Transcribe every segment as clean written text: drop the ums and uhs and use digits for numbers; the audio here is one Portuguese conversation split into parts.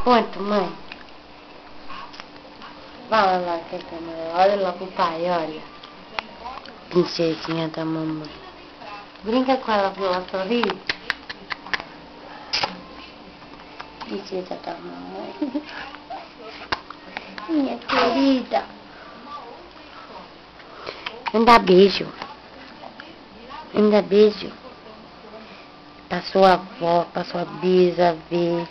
Conta, mãe. Fala lá que a câmera. Olha lá pro pai, olha. Princesinha da mamãe. Brinca com ela pra ela sorrir. Princesa da mamãe. Minha querida. Me dá beijo. Me dá beijo. Pra sua avó, pra sua bisa ver.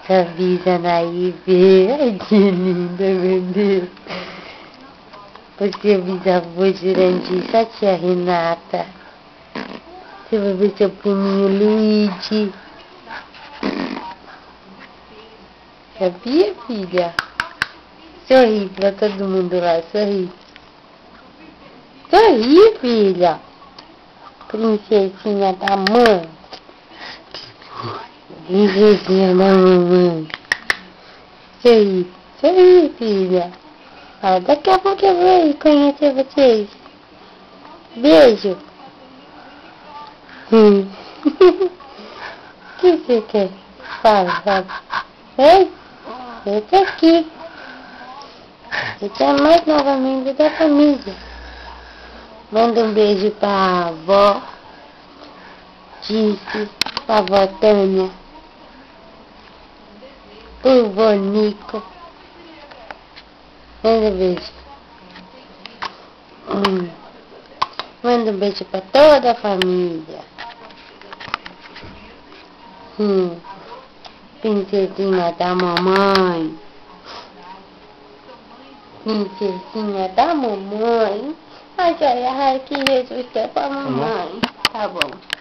Sua bisa daí ver. Ai, que linda, meu Deus. Você bisavô Jurandir, sua tia Renata. Você vai ver seu priminho Luigi. Sabia, filha? Sorri pra todo mundo lá, sorri. Sorri, filha. Princesinha da mãe. Princesinha da mamãe. Sorri, sorri, filha. Ah, daqui a pouco eu vou conhecer vocês. Beijo. O que você quer? Fala, fala. Ei, eu tô aqui. Você é a mais nova membro da família. Manda um beijo pra avó Disse, pra avó Tânia, pro vô Nico. Manda um beijo. Manda um beijo pra toda a família. Princesinha da mamãe. Princesinha da mamãe. Ai, que Jesus quer pra mamãe. Tá bom.